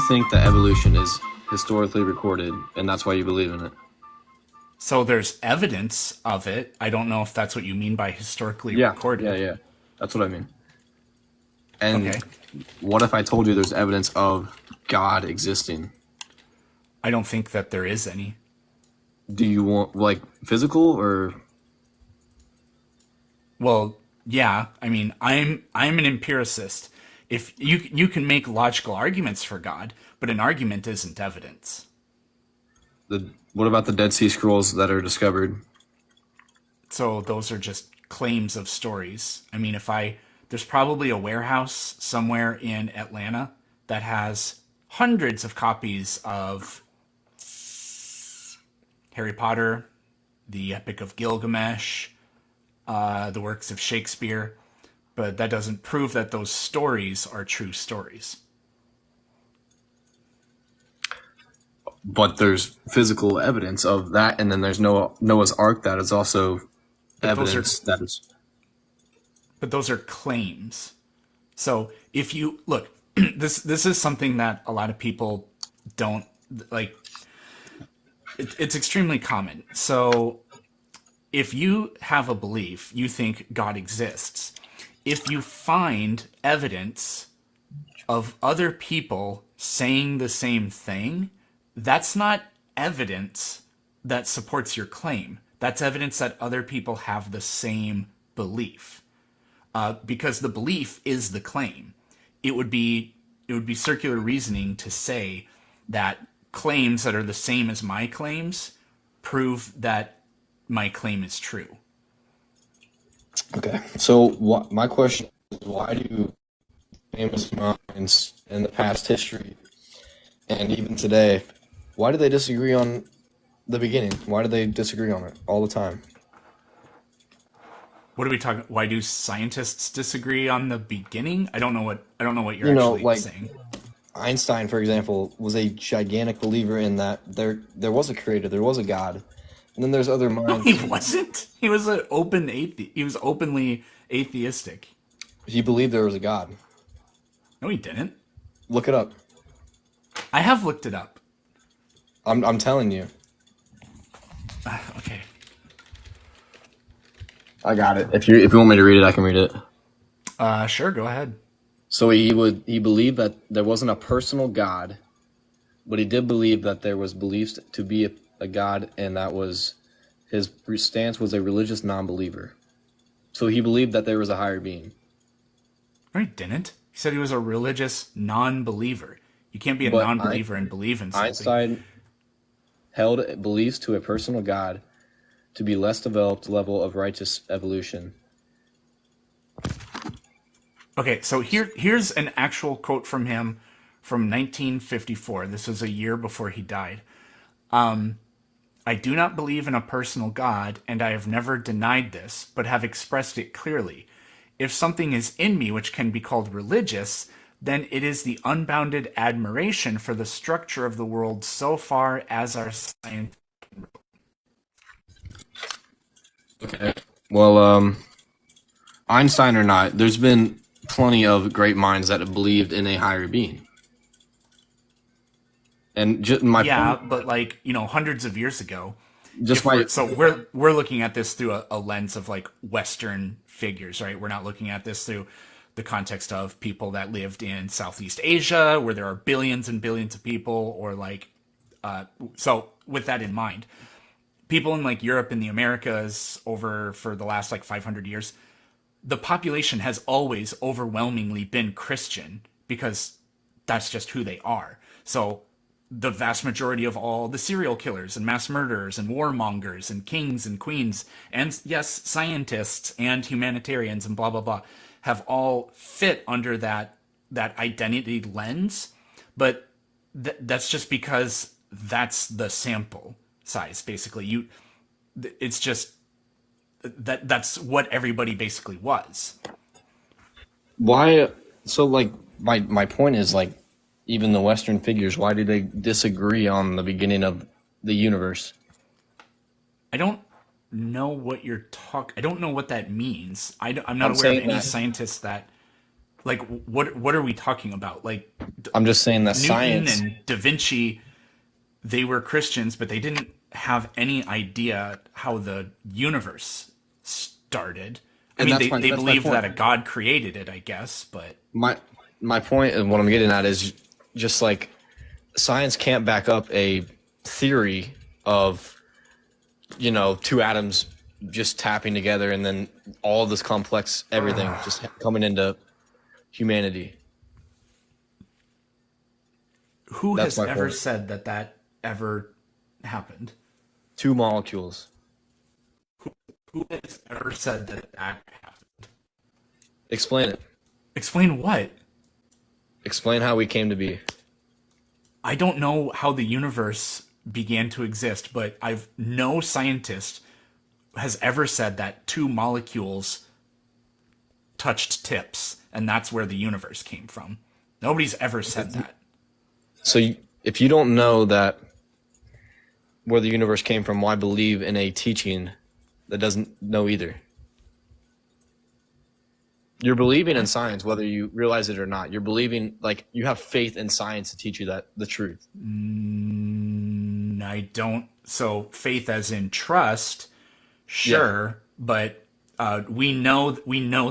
think that evolution is historically recorded, and that's why you believe in it? So there's evidence of it. I don't know if that's what you mean by historically Yeah, recorded. yeah. That's what I mean. And Okay. what if I told you there's evidence of God existing? I don't think that there is any. Do you want like physical or Well, yeah. I mean, I'm an empiricist. If you can make logical arguments for God, but an argument isn't evidence. what about the Dead Sea Scrolls that are discovered? So those are just claims of stories. I mean, there's probably a warehouse somewhere in Atlanta that has hundreds of copies of Harry Potter, the Epic of Gilgamesh, the works of Shakespeare, but that doesn't prove that those stories are true stories. But there's physical evidence of that, and then there's Noah's Ark that is also But those are evidence that is. but those are claims. So if you look, this is something that a lot of people don't like. It's extremely common. So if you have a belief, you think God exists. If you find evidence of other people saying the same thing, that's not evidence that supports your claim. That's evidence that other people have the same belief, because the belief is the claim. It would be circular reasoning to say that claims that are the same as my claims prove that my claim is true. Okay. So my question is, why do famous minds in the past history and even today, why do they disagree on the beginning? Why do they disagree on it all the time? What are we talking? Why do scientists disagree on the beginning? I don't know what you're You know, actually like saying. Einstein, for example, was a gigantic believer in that there was a creator, there was a God. And then there's other No, he minds. wasn't. He was an open atheist. He was openly atheistic. He believed there was a God. No, he didn't. Look it up. I have looked it up. I'm telling you. Okay. I got it. If you want me to read it, I can read it. Sure, go ahead. So he believed that there wasn't a personal God, but he did believe that there was beliefs to be a God, and that was his stance was a religious non-believer. So he believed that there was a higher being. No, he didn't. He said he was a religious non-believer. You can't be a But non-believer and believe in something. Einstein held beliefs to a personal God to be less developed level of righteous evolution. Okay, so here's an actual quote from him from 1954. This was a year before he died. I do not believe in a personal God, and I have never denied this, but have expressed it clearly. If something is in me which can be called religious, then it is the unbounded admiration for the structure of the world so far as our science. Okay. Well, Einstein or not, there's been plenty of great minds that have believed in a higher being. And just my Yeah, point, but like, hundreds of years ago, just my we're looking at this through a lens of like Western figures, right? We're not looking at this through the context of people that lived in Southeast Asia, where there are billions and billions of people, or like, so with that in mind, people in like Europe and the Americas over for the last like 500 years, the population has always overwhelmingly been Christian because that's just who they are. So the vast majority of all the serial killers and mass murderers and warmongers and kings and queens and yes, scientists and humanitarians and blah blah blah have all fit under that identity lens, but that's just because that's the sample size. Basically, it's just that's what everybody basically was. why so like my point is like even the Western figures, why do they disagree on the beginning of the universe? I don't know what you're talking. I don't know what that means. I'm not I'm aware of saying any that scientists that Like, what are we talking about? Like, I'm just saying that Newton science, and Da Vinci, they were Christians, but they didn't have any idea how the universe started. I and mean, that's they my believed point. that a god created it, I guess, but My my point and what I'm getting at is just like science can't back up a theory of, two atoms just tapping together and then all this complex everything just coming into humanity. who That's has my ever point. said that ever happened? Two molecules. Who has ever said that happened? Explain it. Explain what? Explain how we came to be. I don't know how the universe began to exist, but I've no scientist has ever said that two molecules touched tips and that's where the universe came from. Nobody's ever said that. So if you don't know that where the universe came from, why believe in a teaching that doesn't know either? You're believing in science, whether you realize it or not. You're believing, like, you have faith in science to teach you that the truth. I don't. So faith as in trust, Yeah. sure, but we know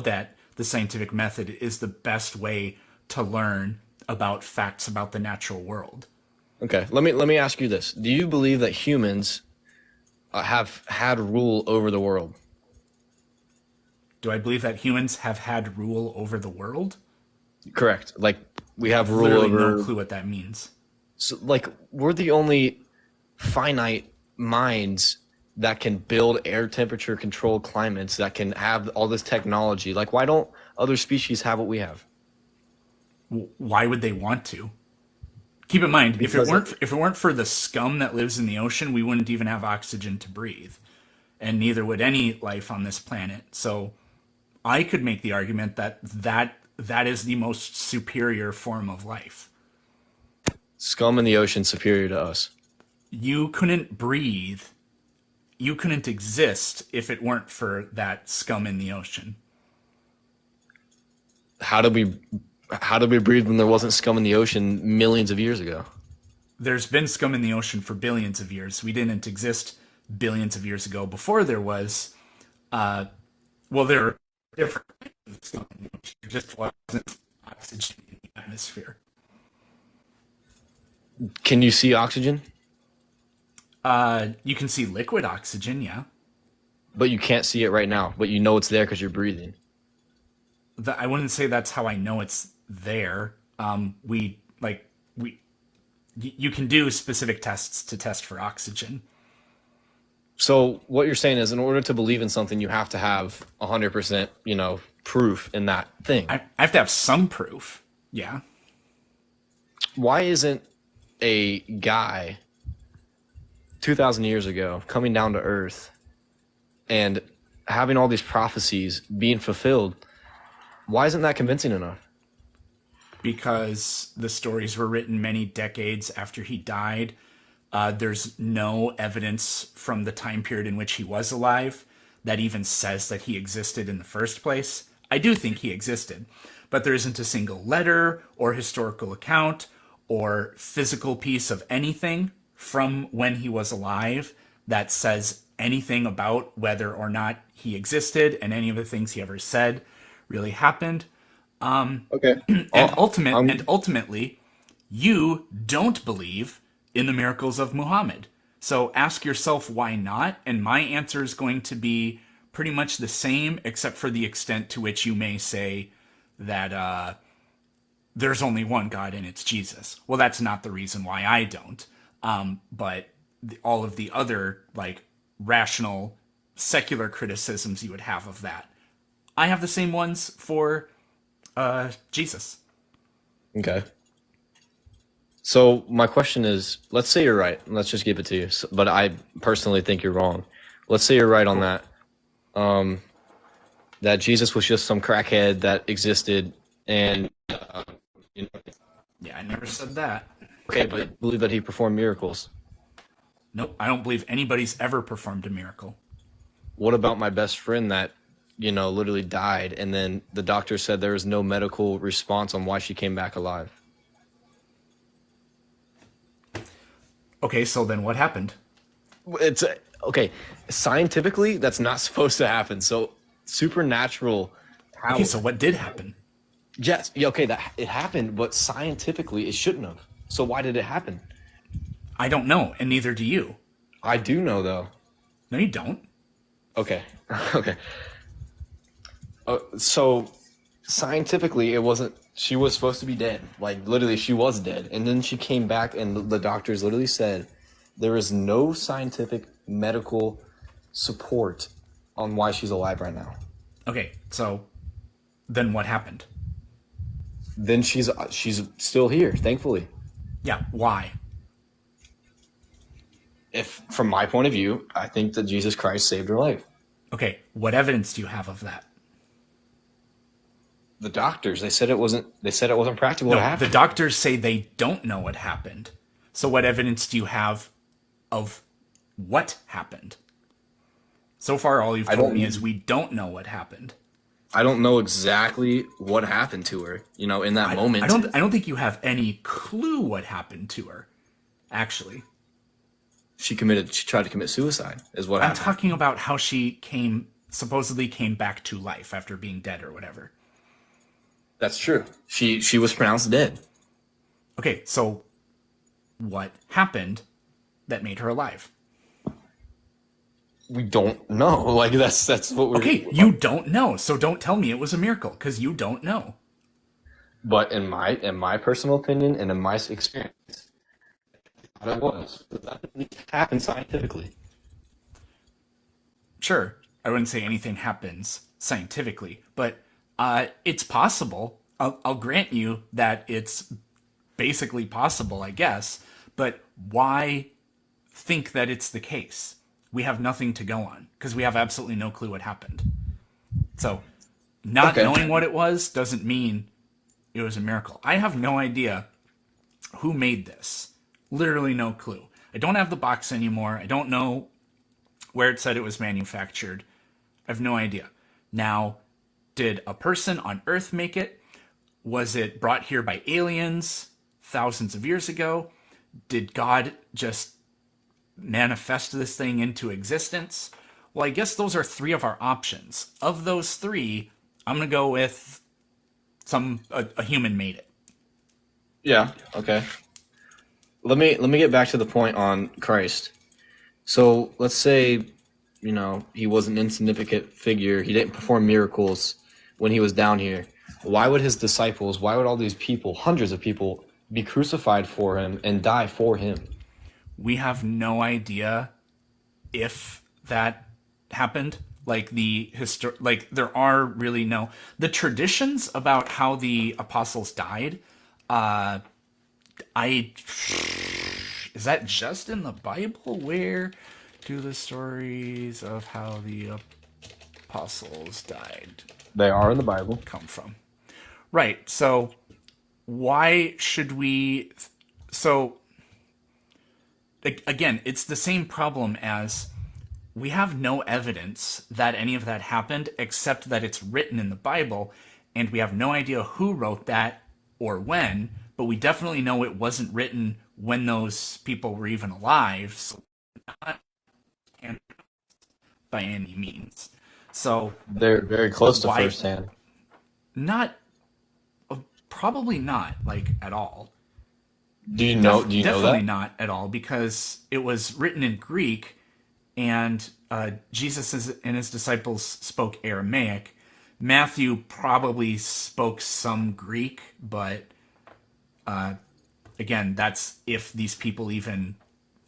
that the scientific method is the best way to learn about facts about the natural world. Okay. Let me ask you this: do you believe that humans have had rule over the world? Do I believe that humans have had rule over the world? Correct. Like we I have have rule literally no over. clue what that means. So, like we're the only finite minds that can build air temperature controlled climates that can have all this technology. Like, why don't other species have what we have? Why would they want to? Keep in mind, Because if it weren't for the scum that lives in the ocean, we wouldn't even have oxygen to breathe, and neither would any life on this planet. So I could make the argument that is the most superior form of life. scum in the ocean superior to us. You couldn't breathe, you couldn't exist if it weren't for that scum in the ocean. How did we how did we breathe when there wasn't scum in the ocean millions of years ago? There's been scum in the ocean for billions of years. We didn't exist billions of years ago. Before there was, there are different kinds of scum in the ocean. There just wasn't oxygen in the atmosphere. Can you see oxygen? You can see liquid oxygen, yeah. But you can't see it right now, but you know it's there because you're breathing. I wouldn't say that's how I know it's there. You can do specific tests to test for oxygen. So what you're saying is in order to believe in something, you have to have 100%, proof in that thing. I have to have some proof. Yeah. Why isn't a guy 2,000 years ago coming down to earth and having all these prophecies being fulfilled? Why isn't that convincing enough? Because the stories were written many decades after he died. There's no evidence from the time period in which he was alive that even says that he existed in the first place. I do think he existed, but there isn't a single letter or historical account or physical piece of anything from when he was alive that says anything about whether or not he existed and any of the things he ever said really happened. Okay. And ultimately, you don't believe in the miracles of Muhammad. So ask yourself why not, and my answer is going to be pretty much the same, except for the extent to which you may say that there's only one God and it's Jesus. Well, that's not the reason why I don't. But all of the other rational secular criticisms you would have of that, I have the same ones for Jesus. Okay. So my question is, let's say you're right. Let's just give it to you. But I personally think you're wrong. Let's say you're right on that. That Jesus was just some crackhead that existed, and you know, Yeah, I never said that. okay, but believe that he performed miracles. Nope, I don't believe anybody's ever performed a miracle. What about my best friend that literally died, and then the doctor said there was no medical response on why she came back alive. Okay, so then what happened? It's okay. Scientifically, that's not supposed to happen. So supernatural power. Okay, so what did happen? Yes, yeah, okay, that it happened, but scientifically it shouldn't have. So why did it happen? I don't know, and neither do you. I do know though. No, you don't. Okay, okay. So scientifically, it wasn't. She was supposed to be dead. Like literally, she was dead, and then she came back, and the doctors literally said there is no scientific medical support on why she's alive right now. Okay, so then what happened? Then she's still here, thankfully. Yeah, why? If from my point of view, I think that Jesus Christ saved her life. Okay, what evidence do you have of that? The doctors, they said it wasn't practical to happen. The doctors say they don't know what happened. So what evidence do you have of what happened? So far, all you've told me is we don't know what happened. I don't know exactly what happened to her, in that moment. I don't think you have any clue what happened to her, actually. She tried to commit suicide, is what happened. I'm talking about how she supposedly came back to life after being dead or whatever. That's true. She was pronounced dead. Okay, so what happened that made her alive? We don't know. Like that's what we're. Okay, you don't know, so don't tell me it was a miracle because you don't know. But in my personal opinion and in my experience, it was. That happened scientifically. Sure, I wouldn't say anything happens scientifically, but it's possible. I'll grant you that it's basically possible, I guess. But why think that it's the case? We have nothing to go on because we have absolutely no clue what happened. So, not knowing what it was doesn't mean it was a miracle. I have no idea who made this. Literally no clue. I don't have the box anymore. I don't know where it said it was manufactured. I have no idea. Now, did a person on Earth make it? Was it brought here by aliens thousands of years ago? Did God just manifest this thing into existence? Well, I guess those are three of our options. Of those three, I'm going to go with a human made it. Yeah, okay. Let me get back to the point on Christ. So, let's say, he was an insignificant figure. He didn't perform miracles when he was down here. Why would his disciples, why would all these people, hundreds of people, be crucified for him and die for him? We have no idea if that happened. Like there are really the traditions about how the apostles died. Is that just in the Bible? Where do the stories of how the apostles died? They are in the Bible. Come from? Right. So why should we? So again, it's the same problem as we have no evidence that any of that happened except that it's written in the Bible, and we have no idea who wrote that or when, but we definitely know it wasn't written when those people were even alive, so not by any means. So they're very close to firsthand. Probably not, at all. Do you know that? Definitely not at all, because it was written in Greek, and Jesus and his disciples spoke Aramaic. Matthew probably spoke some Greek, but again, that's if these people even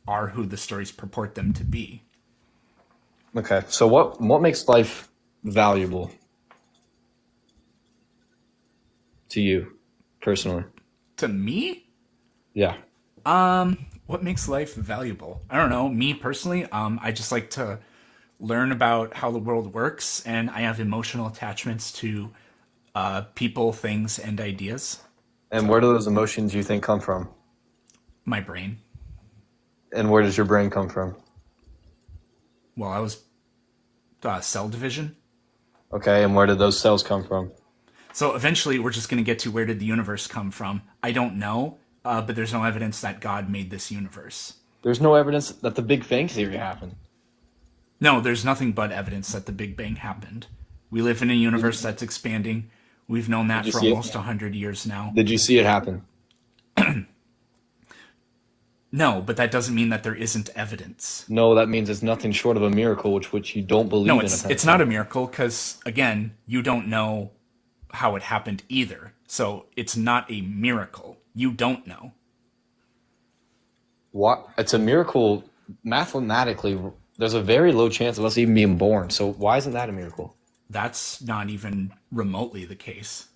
are who the stories purport them to be. Okay, so what makes life valuable to you personally? To me? Yeah. What makes life valuable? I don't know. Me personally, I just like to learn about how the world works, and I have emotional attachments to people, things, and ideas. And where do those emotions you think come from? My brain. And where does your brain come from? Well, I was cell division. Okay, and where did those cells come from? So eventually, we're just going to get to where did the universe come from? I don't know, but there's no evidence that God made this universe. There's no evidence that the Big Bang Theory happened. No, there's nothing but evidence that the Big Bang happened. We live in a Did universe you, that's expanding. We've known did that you for see it? almost 100 years now. Did you see it happen? No, but that doesn't mean that there isn't evidence. No, that means it's nothing short of a miracle, which you don't No, believe in, it's not apparently. a miracle because again, you don't know how it happened either. So it's not a miracle. You don't know. What? It's a miracle mathematically. There's a very low chance of us even being born. So why isn't that a miracle? That's not even remotely the case.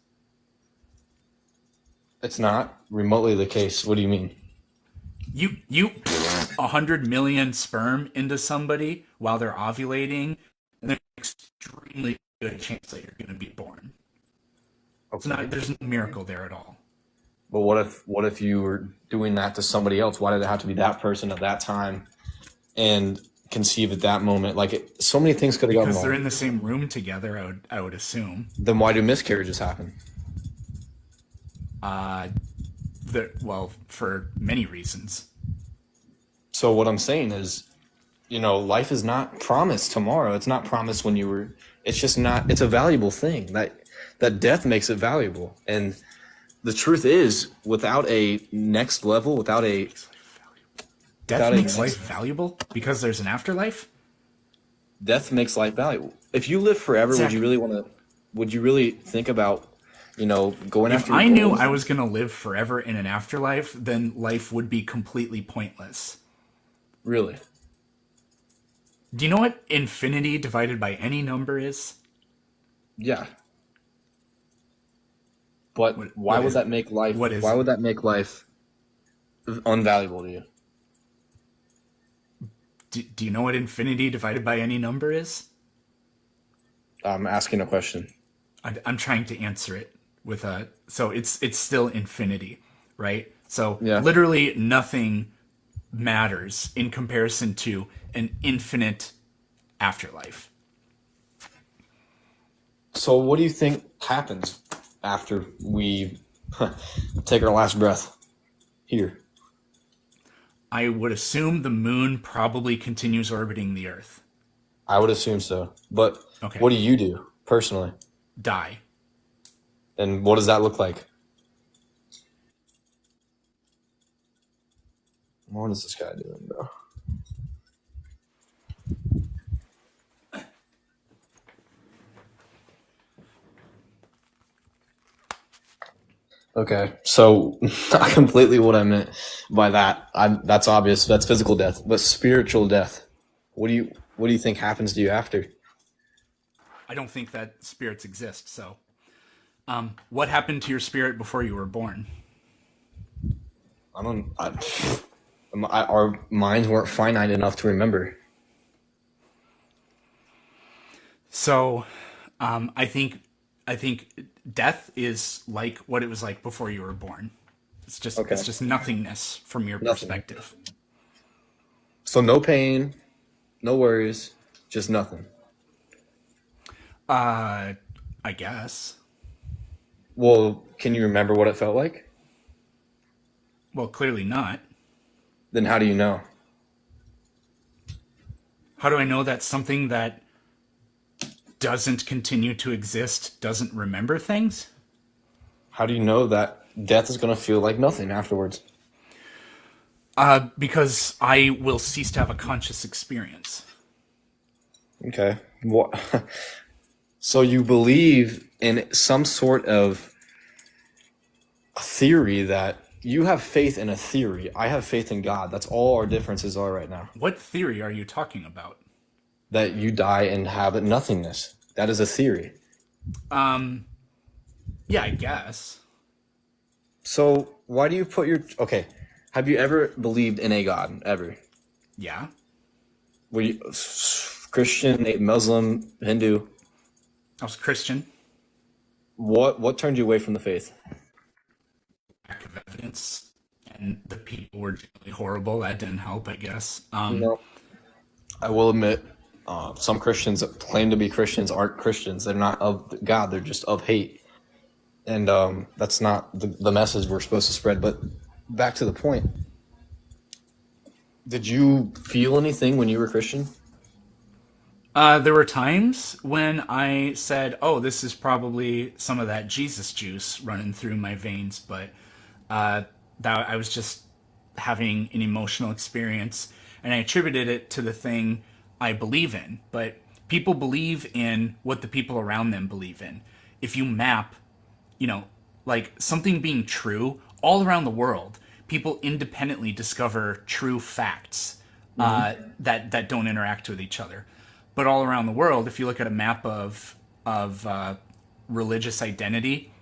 It's not remotely the case. What do you mean? You 100 million sperm into somebody while they're ovulating, and there's an extremely good chance that you're going to be born. It's Okay. not. There's no miracle there at all. But what if you were doing that to somebody else? Why did it have to be that person at that time and conceive at that moment? Like so many things could have gone Because they're wrong. in the same room together, I would assume. Then why do miscarriages happen? Uh, well, for many reasons. So what I'm saying is, life is not promised tomorrow. It's not promised when you were. It's just not. It's a valuable thing. That death makes it valuable. And the truth is, without a next level, Death without a makes life next, valuable because there's an afterlife. death makes life valuable. If you live forever, would you Exactly. really want to? Would you really think about, going If after your I knew goals? I was going to live forever in an afterlife, then life would be completely pointless. Really? Do you know what infinity divided by any number is? Yeah. But What why what would is that it? make life? What is Why it? would that make life unvaluable to you? Do you know what infinity divided by any number is? I'm asking a question. I'm trying to answer it with a. So it's still infinity, right? So Yeah. literally nothing matters in comparison to an infinite afterlife. So what do you think happens after we take our last breath here? I would assume the moon probably continues orbiting the Earth. I would assume so. But Okay, what do you do personally? die. And what does that look like? What is this guy doing, bro? Okay, so not completely what I meant by that. That's obvious. That's physical death, but spiritual death. What do you think happens to you after? I don't think that spirits exist. So, what happened to your spirit before you were born? I don't. Our minds weren't finite enough to remember. So, I think death is like what it was like before you were born. It's Okay, just nothingness from your nothing. perspective. So no pain, no worries, just nothing. Uh, I guess. Well, can you remember what it felt like? Well, clearly not. Then how do you know? How do I know that something that doesn't continue to exist doesn't remember things? How do you know that death is going to feel like nothing afterwards? Because I will cease to have a conscious experience. Okay. What? So you believe in some sort of theory that you have faith in a theory. I have faith in God. That's all our differences are right now. What theory are you talking about? That you die and have nothingness. That is a theory. Um, yeah, I guess. So why do you put your okay? Have you ever believed in a God ever? Yeah. Were you Christian, Muslim, Hindu? I was Christian. What turned you away from the faith? Lack of evidence. And the people were generally horrible. That didn't help, I guess. You know, I will admit. Some Christians claim to be Christians aren't Christians. They're not of God. They're just of hate. And that's not the message we're supposed to spread. But back to the point. Did you feel anything when you were Christian? There were times when I said, "Oh, this is probably some of that Jesus juice running through my veins," but that I was just having an emotional experience, and I attributed it to the thing I believe in. But people believe in what the people around them believe in. If you map, like something being true all around the world, people independently discover true facts that don't interact with each other. But all around the world, if you look at a map of religious identity,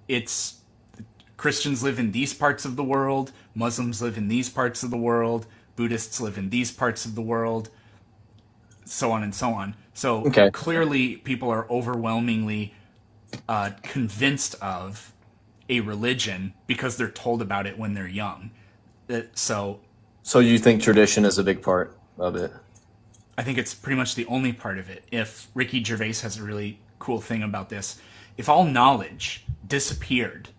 it's Christians live in these parts of the world, Muslims live in these parts of the world, Buddhists live in these parts of the world, so on and so on. So Okay. clearly, people are overwhelmingly convinced of a religion because they're told about it when they're young. So So you think tradition is a big part of it? I think it's pretty much the only part of it. If Ricky Gervais has a really cool thing about this, if all knowledge disappeared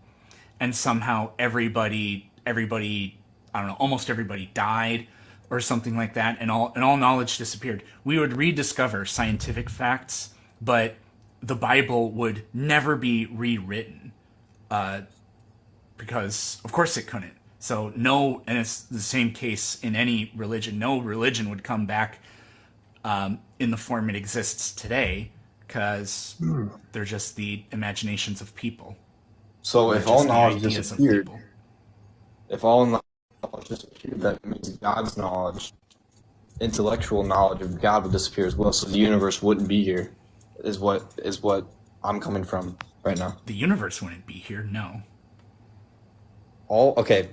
and somehow everybody, I don't know, almost everybody died or something like that, and all knowledge disappeared, we would rediscover scientific facts, but the Bible would never be rewritten because, of course, it couldn't. So no, and it's the same case in any religion. No religion would come back in the form it exists today, because they're just the imaginations of people. So They're if all just the knowledge ideas of disappeared, people. if all knowledge disappeared, that means God's knowledge, intellectual knowledge of God would disappear as well. So the universe wouldn't be here, is what I'm coming from right now. The universe wouldn't be here, no. Okay.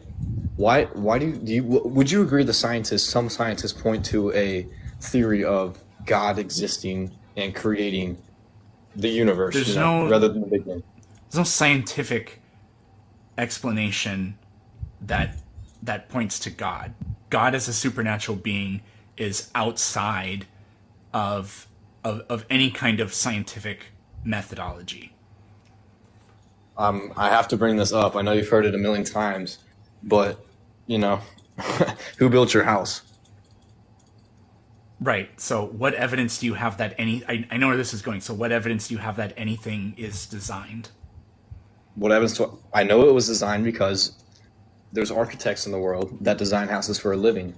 Why would you agree some scientists point to a theory of God existing and creating the universe, There's rather than the Big Bang? There's no scientific explanation that points to God. God as a supernatural being is outside of any kind of scientific methodology. I have to bring this up. I know you've heard it a million times, but who built your house? Right. So what evidence do you have that I know where this is going. So what evidence do you have that anything is designed? I know it was designed because there's architects in the world that design houses for a living.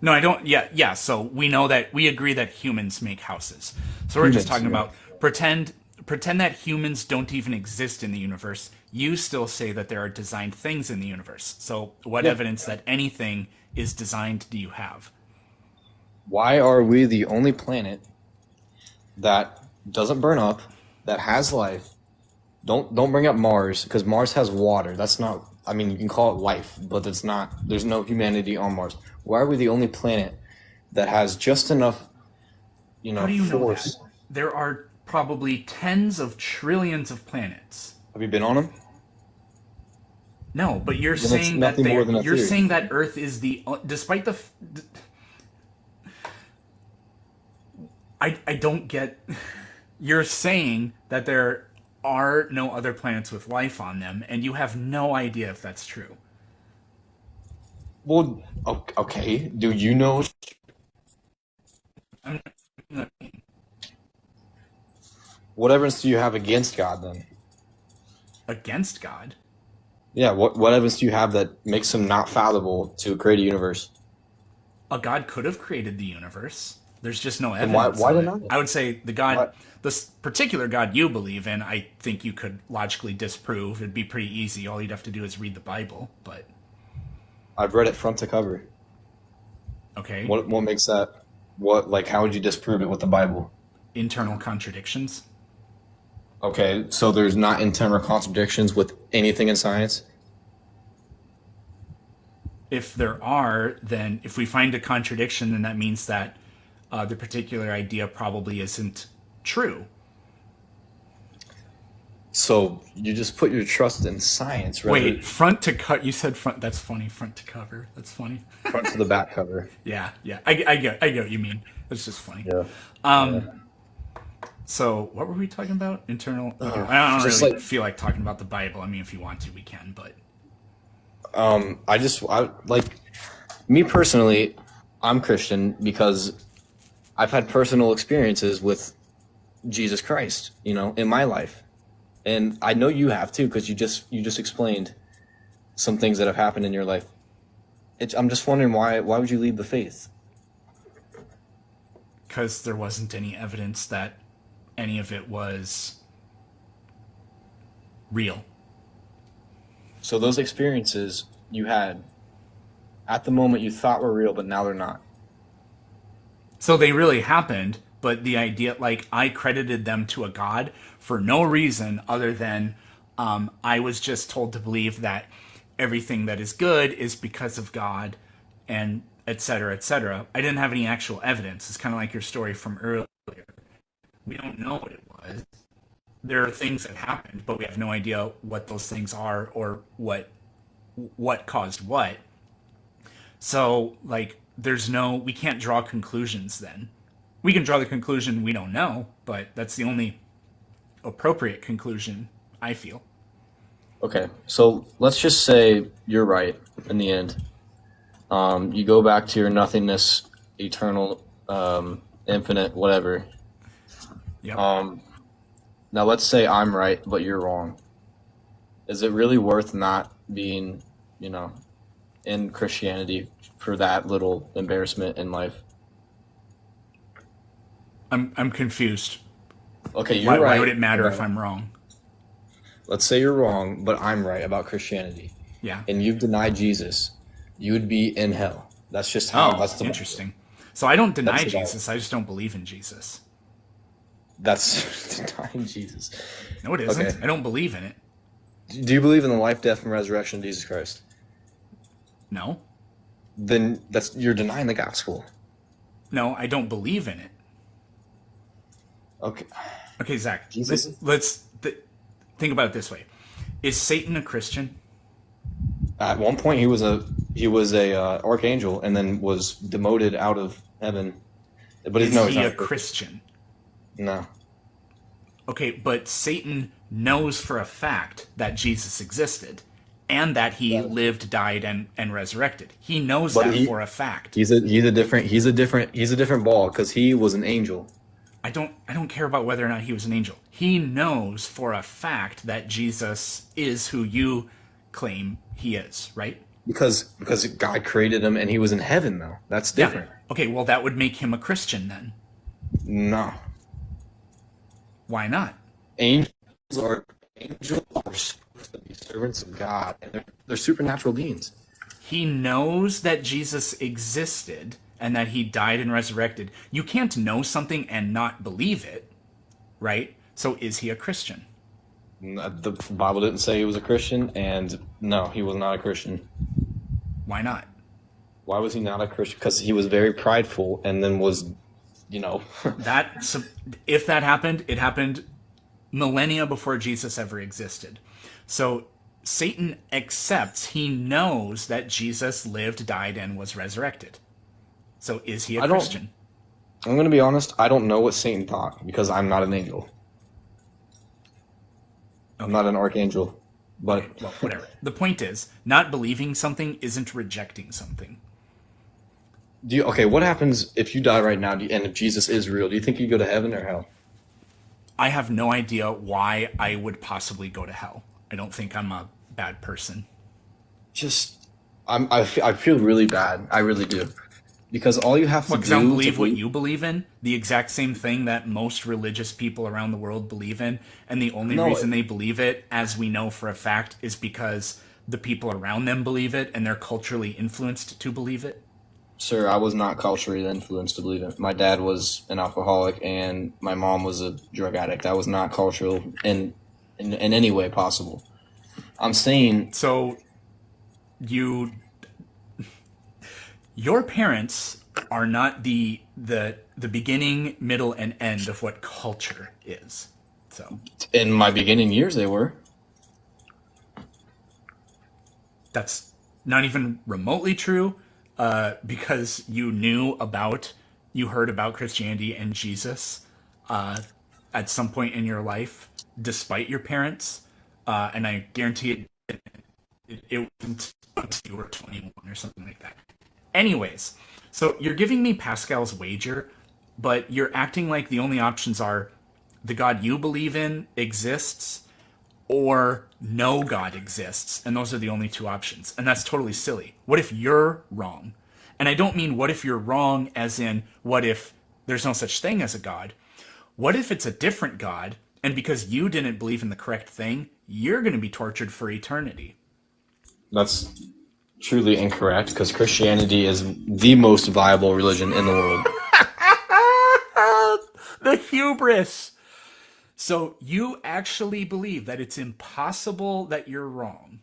No, I don't. Yeah. So we agree that humans make houses. So we're just talking about pretend that humans don't even exist in the universe. You still say that there are designed things in the universe. So what evidence that anything is designed do you have? Why are we the only planet that doesn't burn up, that has life? Don't bring up Mars, because Mars has water. That's not. I mean, you can call it life, but it's not. There's no humanity on Mars. Why are we the only planet that has just enough, How do you force? know that? There are probably tens of trillions of planets. Have you been on them? No, but you're Then it's saying that nothing more than a you're theory. saying that Earth is despite the. I don't get. You're saying that there are no other planets with life on them, and you have no idea if that's true. Well, okay. Do you know? I'm not, What evidence do you have against God then? against God. Yeah. What evidence do you have that makes him not fallible to create a universe? A God could have created the universe. There's just no And why evidence. Of deny it. it? I would say this particular God you believe in, I think you could logically disprove. It'd be pretty easy. All you'd have to do is read the Bible. But I've read it front to cover. okay, What makes that? How would you disprove it with the Bible? internal contradictions. Okay, so there's not internal contradictions with anything in science? If there are, then if we find a contradiction, then that means that the particular idea probably isn't true. So you just put your trust in science, rather Wait, front to cut. You said front. That's funny. Front to cover. That's funny. front to the back cover. Yeah. I get what you mean. It's just funny. Yeah. Yeah. Um, so what were we talking about? Internal. Okay. I don't Just really like feel like talking about the Bible. I mean, if you want to, we can. But I like me personally, I'm Christian because I've had personal experiences with Jesus Christ, in my life. And I know you have too, because you just explained some things that have happened in your life. I'm just wondering why would you leave the faith? because there wasn't any evidence that any of it was real. So those experiences you had at the moment you thought were real, but now they're not. So they really happened, but the idea, like, I credited them to a god for no reason other than I was just told to believe that everything that is good is because of God, and et cetera, et cetera. I didn't have any actual evidence. It's kind of like your story from earlier. We don't know what it was. There are things that happened, but we have no idea what those things are or what caused what. So, like, we can't draw conclusions then. We can draw the conclusion we don't know, but that's the only appropriate conclusion, I feel. Okay, so let's just say you're right in the end. You go back to your nothingness, eternal, infinite, whatever. Yep. Now let's say I'm right, but you're wrong. Is it really worth not being, in Christianity for that little embarrassment in life? I'm confused. Okay, you're right. Why would it matter if I'm wrong? Let's say you're wrong, but I'm right about Christianity. Yeah. And you've denied Jesus. You would be in hell. That's just how. Oh, interesting. So I don't deny Jesus. I just don't believe in Jesus. That's denying Jesus. No, it isn't. Okay. I don't believe in it. Do you believe in the life, death, and resurrection of Jesus Christ? No. Then you're denying the gospel. No, I don't believe in it. Okay. Okay, Zach. Jesus? Let's think about it this way: is Satan a Christian? At one point, he was a archangel, and then was demoted out of heaven. But Is no, he he's not a Christian? No. Okay, but Satan knows for a fact that Jesus existed and that he lived, died, and resurrected. He knows that for a fact. He's a different ball because he was an angel. I don't care about whether or not he was an angel. He knows for a fact that Jesus is who you claim he is, right? Because God created him and he was in heaven though. That's different. Yeah. Okay, well that would make him a Christian then. No. Why not? Angels are supposed to be servants of God, and they're supernatural beings. He knows that Jesus existed and that he died and resurrected. You can't know something and not believe it, right? So is he a Christian? The Bible didn't say he was a Christian, and no, he was not a Christian. Why not? Why was he not a Christian? Because he was very prideful, and then was, If that happened, it happened millennia before Jesus ever existed. So Satan accepts, he knows that Jesus lived, died, and was resurrected. So is he a Christian? I'm going to be honest, I don't know what Satan thought, because I'm not an angel. Okay. I'm not an archangel. But okay, well, whatever. The point is, not believing something isn't rejecting something. What happens if you die right now, and if Jesus is real? Do you think you go to heaven or hell? I have no idea why I would possibly go to hell. I don't think I'm a bad person. I feel really bad. I really do. Because all you have to do... Because I don't believe what you believe in, the exact same thing that most religious people around the world believe in, and the only reason they believe it, as we know for a fact, is because the people around them believe it, and they're culturally influenced to believe it. Sir, I was not culturally influenced to believe it. My dad was an alcoholic, and my mom was a drug addict. I was not cultural in any way possible. I'm saying... So, your parents are not the beginning, middle, and end of what culture is. So, in my beginning years, they were. That's not even remotely true. Because you knew about you heard about Christianity and Jesus at some point in your life, despite your parents, and I guarantee it wasn't until you were 21 or something like that. Anyways, so you're giving me Pascal's wager, but you're acting like the only options are the God you believe in exists or no God exists, and those are the only two options. And that's totally silly. What if you're wrong? And I don't mean what if you're wrong as in what if there's no such thing as a God. What if it's a different God, and because you didn't believe in the correct thing, you're going to be tortured for eternity? That's truly incorrect because Christianity is the most viable religion in the world. The hubris! So you actually believe that it's impossible that you're wrong?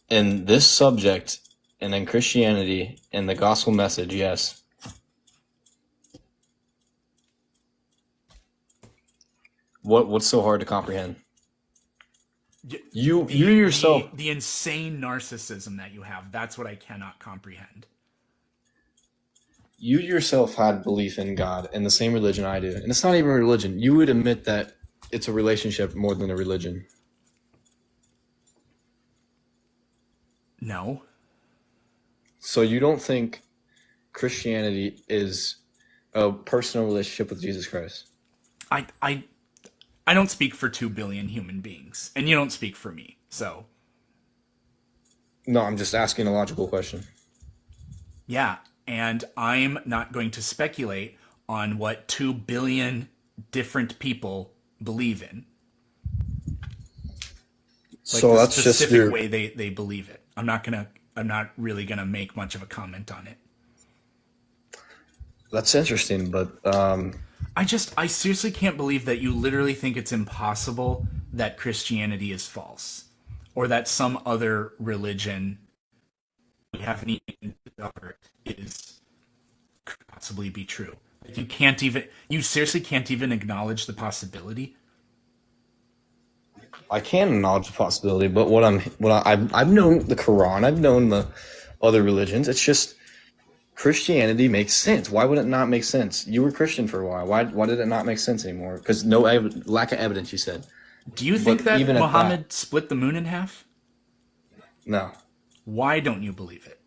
In this subject, and in Christianity, and the gospel message, yes. What's so hard to comprehend? You yourself. The insane narcissism that you have, that's what I cannot comprehend. You yourself had belief in God in the same religion I do. And it's not even a religion. You would admit that it's a relationship more than a religion. No. So you don't think Christianity is a personal relationship with Jesus Christ? I don't speak for 2 billion human beings, and you don't speak for me, so. No, I'm just asking a logical question. Yeah, and I'm not going to speculate on what 2 billion different people believe in. Like so the that's just specific way they believe it. I'm not really gonna make much of a comment on it. That's interesting, but I seriously can't believe that you literally think it's impossible that Christianity is false, or that some other religion we haven't even discovered could possibly be true. You seriously can't even acknowledge the possibility. I can acknowledge the possibility. But I've known the Quran, I've known the other religions. It's just Christianity makes sense. Why would it not make sense? You were Christian for a while. Why did it not make sense anymore? Because lack of evidence, you said. Do you think that even Muhammad split the moon in half? No, Why don't you believe it?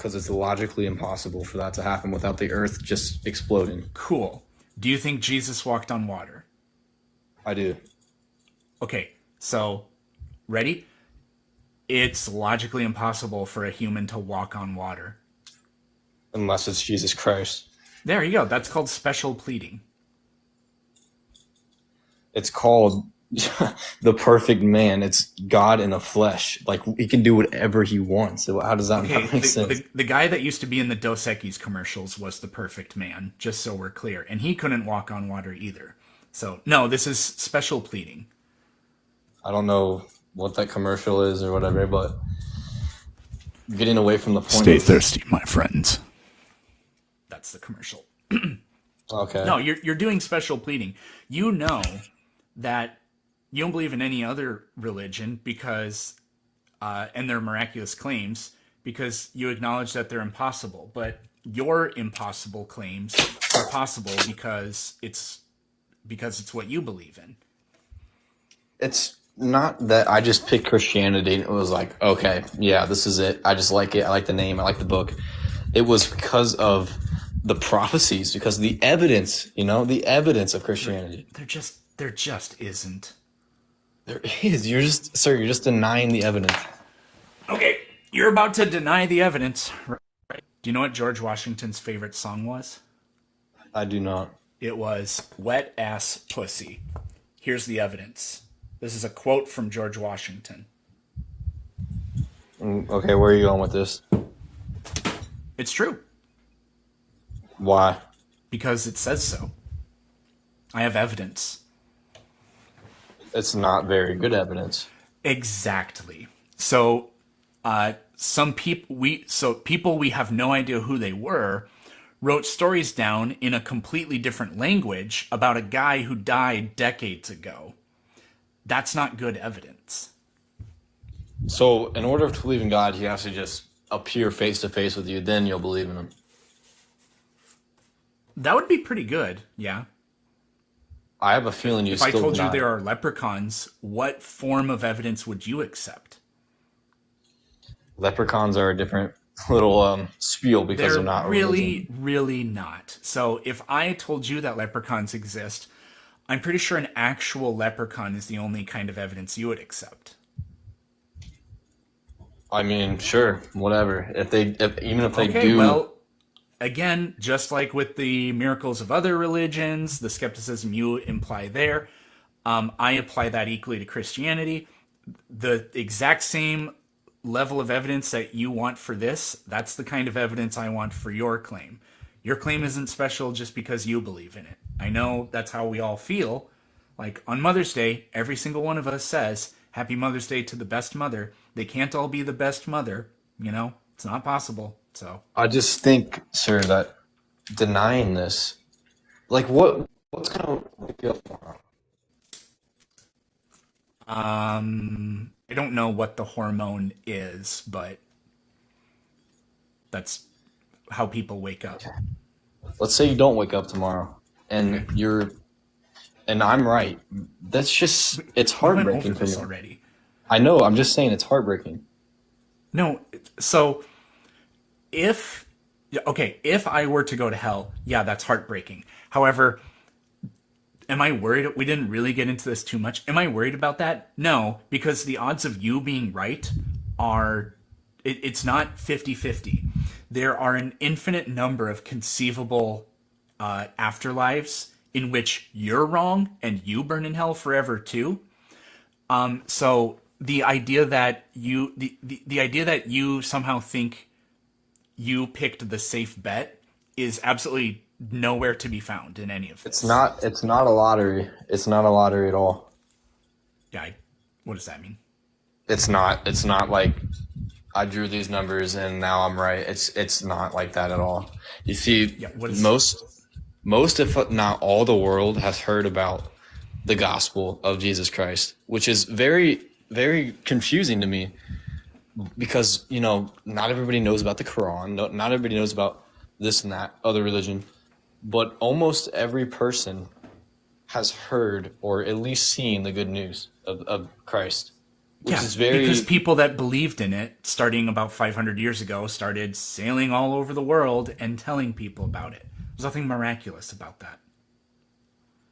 because it's logically impossible for that to happen without the earth just exploding. Cool. Do you think Jesus walked on water? I do. Okay, so, ready? It's logically impossible for a human to walk on water. Unless it's Jesus Christ. There you go. That's called special pleading. It's called the perfect man. It's God in the flesh. Like, he can do whatever he wants. So how does that not make sense? The guy that used to be in the Dos Equis commercials was the perfect man, just so we're clear. And he couldn't walk on water either. So, no, this is special pleading. I don't know what that commercial is or whatever, but getting away from the point. Stay thirsty, my friends. That's the commercial. Okay. No, you're doing special pleading. You know that you don't believe in any other religion because, and their miraculous claims, because you acknowledge that they're impossible. But your impossible claims are possible because it's what you believe in. It's not that I just picked Christianity and it was like, okay, yeah, this is it. I just like it. I like the name. I like the book. It was because of the prophecies, because of the evidence, the evidence of Christianity. There just isn't. There is. You're just denying the evidence. Okay, you're about to deny the evidence. Right? Do you know what George Washington's favorite song was? I do not. It was Wet Ass Pussy. Here's the evidence. This is a quote from George Washington. Okay, where are you going with this? It's true. Why? Because it says so. I have evidence. It's not very good evidence. Exactly. So, people we have no idea who they were wrote stories down in a completely different language about a guy who died decades ago. That's not good evidence. So, in order to believe in God, he has to just appear face to face with you, then you'll believe in him. That would be pretty good. Yeah. I have a feeling you If I still told you not. there are leprechauns, what form of evidence would you accept? Leprechauns are a different little spiel because They're they're not a really, religion. really not. So if I told you that leprechauns exist, I'm pretty sure an actual leprechaun is the only kind of evidence you would accept. I mean, sure, whatever. Even if they Okay, do, well, again, just like with the miracles of other religions, the skepticism you imply there, I apply that equally to Christianity. The exact same level of evidence that you want for this, that's the kind of evidence I want for your claim. Your claim isn't special just because you believe in it. I know that's how we all feel. Like on Mother's Day, every single one of us says, Happy Mother's Day to the best mother. They can't all be the best mother. It's not possible. So, I just think, sir, that denying this, like, what's gonna wake you up tomorrow? I don't know what the hormone is, but that's how people wake up. Let's say you don't wake up tomorrow, and Okay. I'm right. That's just, it's We went over heartbreaking for this you. already. I know. I'm just saying it's heartbreaking. No, so if if I were to go to hell, yeah, that's heartbreaking. However, am I worried? We didn't really get into this too much. Am I worried about that? No, because the odds of you being right are it's not 50-50. There are an infinite number of conceivable afterlives in which you're wrong and you burn in hell forever too. So the idea that the idea that you somehow think you picked the safe bet is absolutely nowhere to be found in any of It's this. not. It's not a lottery. It's not a lottery at all. Yeah, what does that mean? It's not. It's not like I drew these numbers and now I'm right. It's not like that at all. You see, Yeah, what is most if not all the world has heard about the gospel of Jesus Christ, which is very very confusing to me because not everybody knows about the Quran. Not everybody knows about this and that other religion, but almost every person has heard or at least seen the good news of Christ, which Yeah, is because very. people that believed in it starting about 500 years ago started sailing all over the world and telling people about it. There's nothing miraculous about that.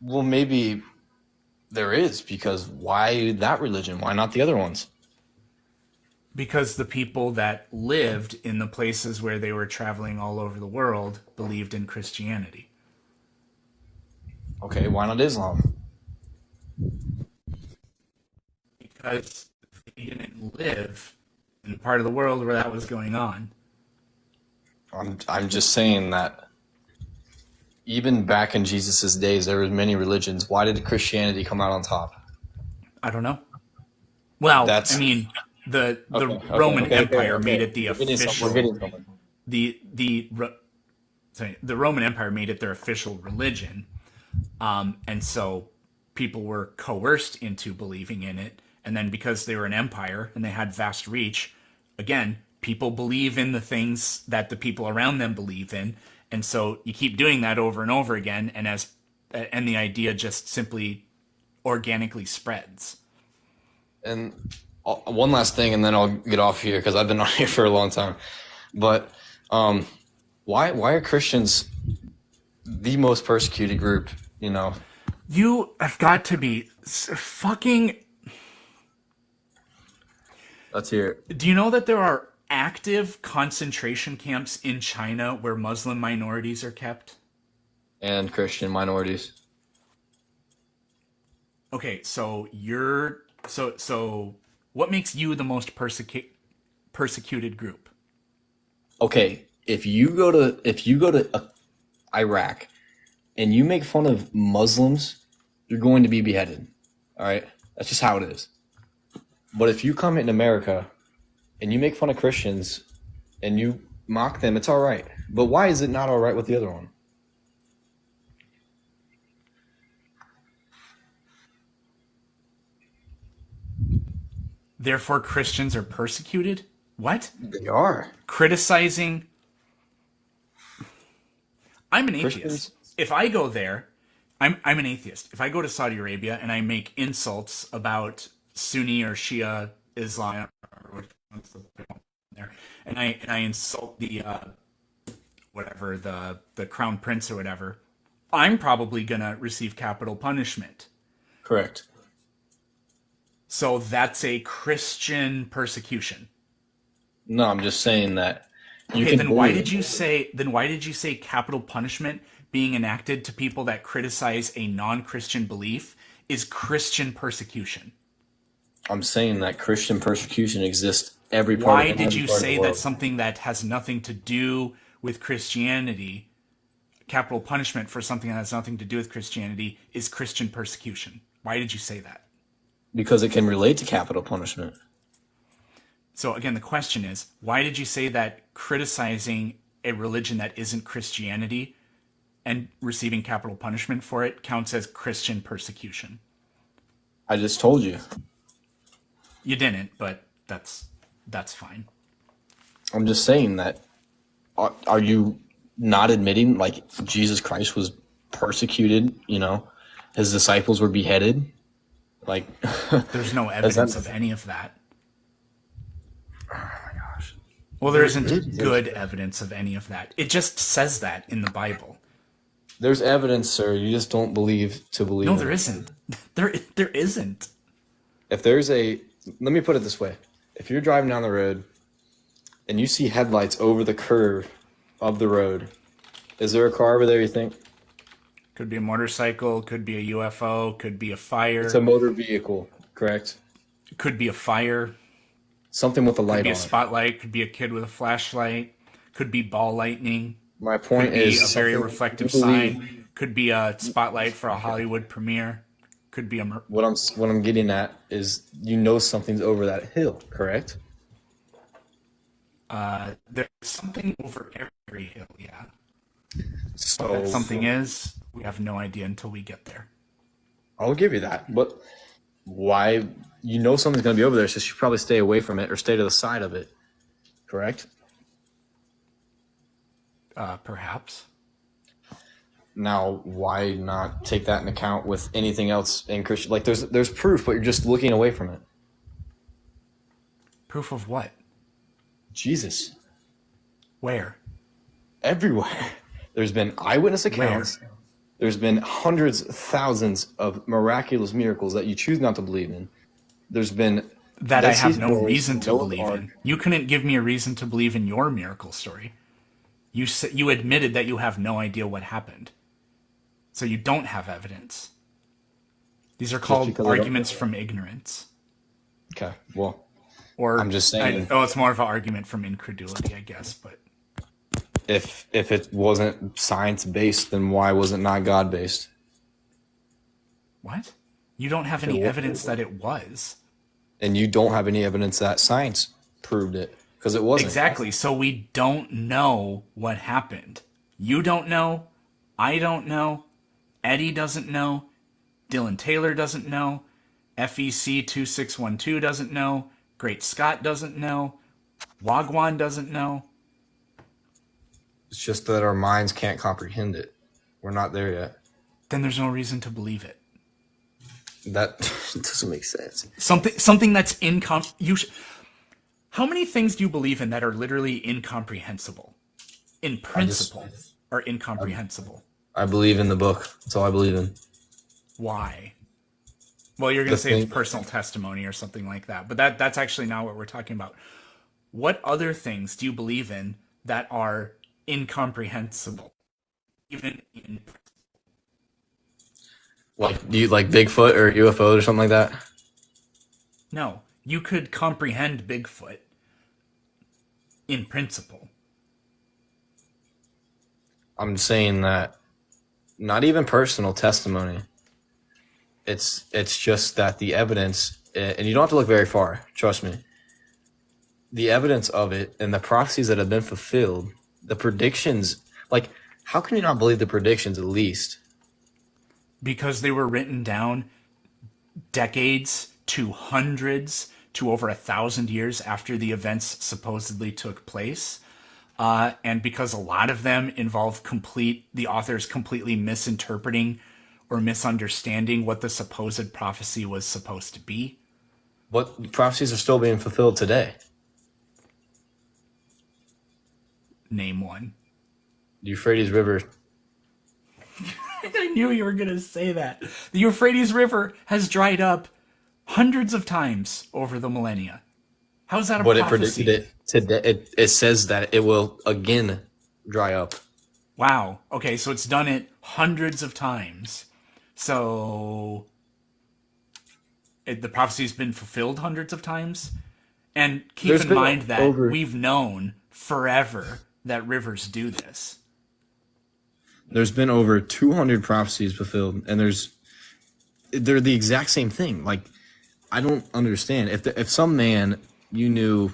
Well, maybe there is, because why that religion? Why not the other ones? Because the people that lived in the places where they were traveling all over the world believed in Christianity. Okay, why not Islam? Because they didn't live in the part of the world where that was going on. I'm just saying that even back in Jesus's days, there were many religions. Why did Christianity come out on top? I don't know. Well, I That's mean, the okay. Okay. Roman Okay. Okay. Empire made Okay. it the We're getting somewhere. We're official getting somewhere. the Roman Empire made it their official religion, and so people were coerced into believing in it. And then because they were an empire and they had vast reach, again, people believe in the things that the people around them believe in, and so you keep doing that over and over again, and the idea just simply organically spreads. And one last thing, and then I'll get off here because I've been on here for a long time. But why are Christians the most persecuted group? You have got to be fucking. Let's hear it. Do you know that there are active concentration camps in China where Muslim minorities are kept? And Christian minorities. Okay, so what makes you the most persecuted group? Okay, if you go to Iraq and you make fun of Muslims, you're going to be beheaded. All right, that's just how it is. But if you come in America and you make fun of Christians and you mock them, it's all right. But why is it not all right with the other one? Therefore, Christians are persecuted? What? They are. Criticizing. I'm an atheist. Christians. If I go there, I'm an atheist. If I go to Saudi Arabia and I make insults about Sunni or Shia Islam, or which one's there, and I insult the whatever the crown prince or whatever, I'm probably gonna receive capital punishment. Correct. So that's a Christian persecution. No, I'm just saying that you Okay, can then why believe. did you say capital punishment being enacted to people that criticize a non-Christian belief is Christian persecution? I'm saying that Christian persecution exists every part Why of did every you part of the say world. that something that has nothing to do with Christianity, capital punishment for something that has nothing to do with Christianity, is Christian persecution? Why did you say that? Because it can relate to capital punishment. So again, the question is, why did you say that criticizing a religion that isn't Christianity and receiving capital punishment for it counts as Christian persecution? I just told you. You didn't, but that's fine. I'm just saying that. Are you not admitting like Jesus Christ was persecuted? You know, his disciples were beheaded. Like, There's no Is evidence that- of any of that. oh my gosh. Well, there isn't good evidence of any of that. It just says that in the Bible. There's evidence, sir. You just don't believe to believe. No, in there it. isn't. There isn't. If there's a, let me put it this way: if you're driving down the road and you see headlights over the curve of the road, is there a car over there? You think Could be a motorcycle, could be a UFO, could be a fire, it's a motor vehicle? Correct. could be a fire, Something with a could light be on a it. spotlight, could be a kid with a flashlight, could be ball lightning, My point could be is a very something reflective you believe- sign, could be a spotlight for a Hollywood premiere, could be a What I'm getting at is you know something's over that hill, correct? there's something over every hill, yeah. So What that something is, we have no idea until we get there. I'll give you that. But why? You know something's going to be over there, so you should probably stay away from it or stay to the side of it, correct? Perhaps. Now, why not take that into account with anything else in Christian? Like, there's proof, but you're just looking away from it. Proof of what? Jesus, Where? everywhere. There's been eyewitness accounts. There's been hundreds, thousands of miraculous miracles that you choose not to believe in. There's been That I Dead have Sea no Scrolls, reason to Noah's believe Ark. in. You couldn't give me a reason to believe in your miracle story. You admitted that you have no idea what happened. So you don't have evidence. These are called because I don't- arguments from ignorance. Okay, well, Or I'm just saying- it's more of an argument from incredulity, I guess, but if it wasn't science based, then why was it not God based? what? You don't have any evidence that it was. And you don't have any evidence that science proved it because it wasn't. Exactly. So we don't know what happened. You don't know. I don't know. Eddie doesn't know. Dylan Taylor doesn't know. FEC 2612 doesn't know. Great Scott doesn't know. Wagwan doesn't know. It's just that our minds can't comprehend it. We're not there yet. Then there's no reason to believe it. That doesn't make sense. Something that's how many things do you believe in that are literally incomprehensible? In principle, are incomprehensible. I believe in the book. That's all I believe in. Why? Well, you're going to The say it's thing- personal testimony or something like that, but that's actually not what we're talking about. What other things do you believe in that are incomprehensible? Even in Like, do you like Bigfoot or UFOs or something like that? no, you could comprehend Bigfoot in principle. I'm saying that not even personal testimony. It's just that the evidence, and you don't have to look very far, trust me. The evidence of it and the prophecies that have been fulfilled, the predictions, like, how can you not believe the predictions at least? Because they were written down decades to hundreds to over 1,000 years after the events supposedly took place. And because a lot of them involve the authors completely misinterpreting or misunderstanding what the supposed prophecy was supposed to be. But prophecies are still being fulfilled today. Name one. The Euphrates River. I knew you were going to say that. The Euphrates River has dried up hundreds of times over the millennia. How is that a But prophecy? it predicted it today. It says that it will again dry up. Wow. Okay, so it's done it hundreds of times. So the prophecy's been fulfilled hundreds of times. And keep in mind that we've known forever that rivers do this. There's been over 200 prophecies fulfilled, and they're the exact same thing. Like, I don't understand. If some man you knew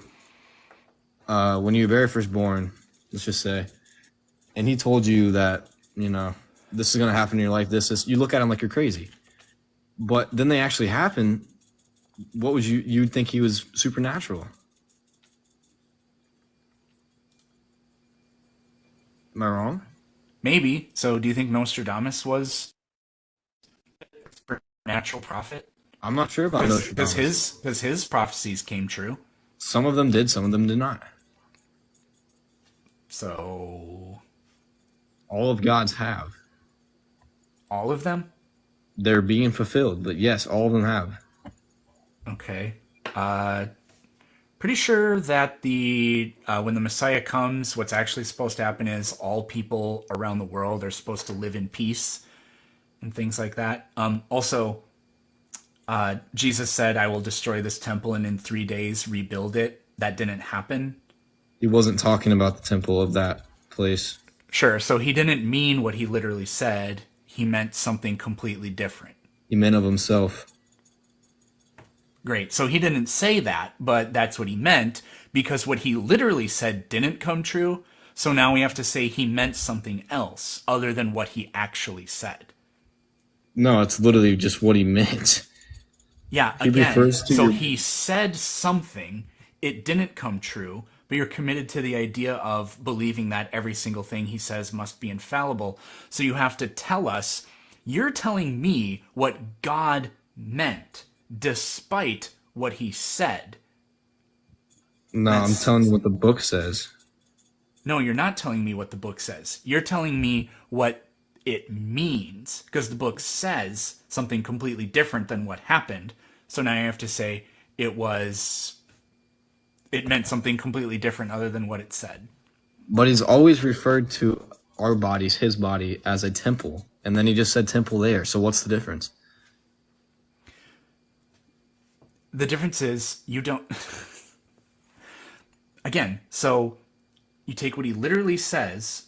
when you were very first born, let's just say, and he told you that, this is going to happen in your life, you look at him like you're crazy. But then they actually happen, what would you'd think he was supernatural. Am I wrong? Maybe. So do you think Nostradamus was a supernatural prophet? I'm not sure about Nostradamus. Because his prophecies came true. Some of them did, some of them did not. So all of God's have. All of them? They're being fulfilled, but yes, all of them have. Okay. Pretty sure that when the Messiah comes, what's actually supposed to happen is all people around the world are supposed to live in peace and things like that. Also, Jesus said, I will destroy this temple and in 3 days rebuild it. That didn't happen. He wasn't talking about the temple of that place. Sure, so he didn't mean what he literally said. He meant something completely different. He meant of himself. Great. So he didn't say that, but that's what he meant, because what he literally said didn't come true. So now we have to say he meant something else other than what he actually said. No, it's literally just what he meant. Yeah, again, so he said something, it didn't come true, but you're committed to the idea of believing that every single thing he says must be infallible. So you have to tell us, you're telling me what God meant, despite what he said. No, I'm telling you what the book says. No, you're not telling me what the book says. You're telling me what it means, because the book says something completely different than what happened. So now I have to say it meant something completely different other than what it said. But he's always referred to our bodies, his body, as a temple. And then he just said temple there. So what's the difference? The difference is you don't... Again, so you take what he literally says.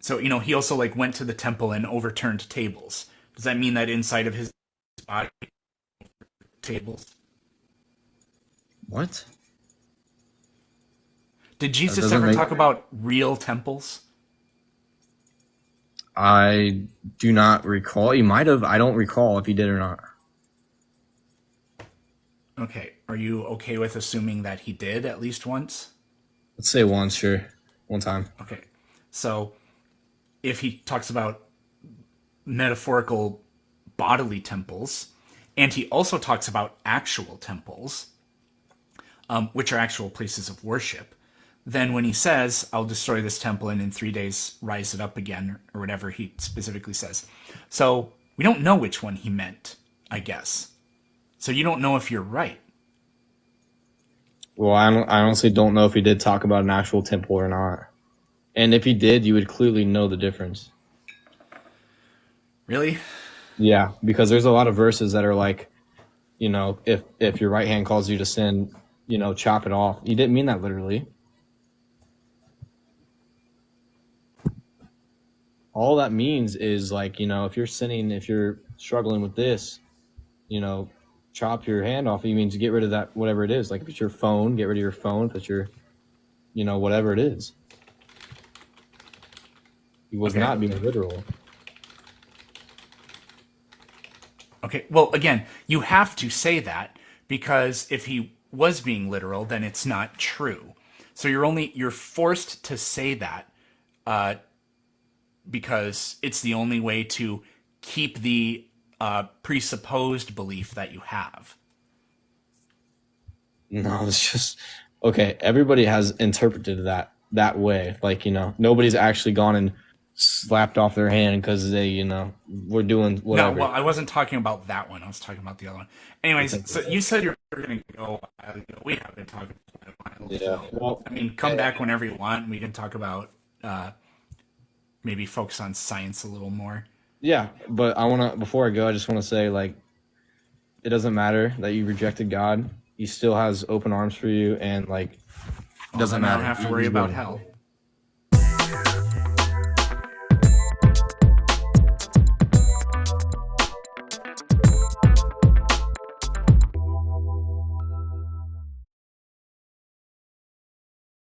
So, he also went to the temple and overturned tables. Does that mean that inside of his body tables? What? Did Jesus ever talk about real temples? I do not recall. He might have. I don't recall if he did or not. Okay. Are you okay with assuming that he did at least once? Let's say once, sure. One time. Okay. So if he talks about metaphorical bodily temples, and he also talks about actual temples, which are actual places of worship, then when he says, I'll destroy this temple and in 3 days rise it up again, or whatever he specifically says. So we don't know which one he meant, I guess. So you don't know if you're right. Well, I honestly don't know if he did talk about an actual temple or not. And if he did, you would clearly know the difference. Really? Yeah, because there's a lot of verses that are like, if your right hand calls you to sin, chop it off. He didn't mean that literally. All that means is if you're sinning, if you're struggling with this, chop your hand off. It means get rid of that, whatever it is. Like if it's your phone, get rid of your phone. If it's your, whatever it is. He was not being literal. Okay, well, again, you have to say that because if he was being literal, then it's not true. So you're forced to say that because it's the only way to keep the presupposed belief that you have. No, it's just okay. Everybody has interpreted that way. Like, nobody's actually gone and slapped off their hand because they, were doing whatever. No, well, I wasn't talking about that one. I was talking about the other one. Anyways, so you said you're going to go. We have been talking for a while. Yeah. So, Well, I mean, come back whenever you want. We can talk about maybe focus on science a little more. yeah, but before I go, I just want to say, like, it doesn't matter that you rejected God. He still has open arms for you, and like, it doesn't Then I matter. don't have to He's worry about good. hell.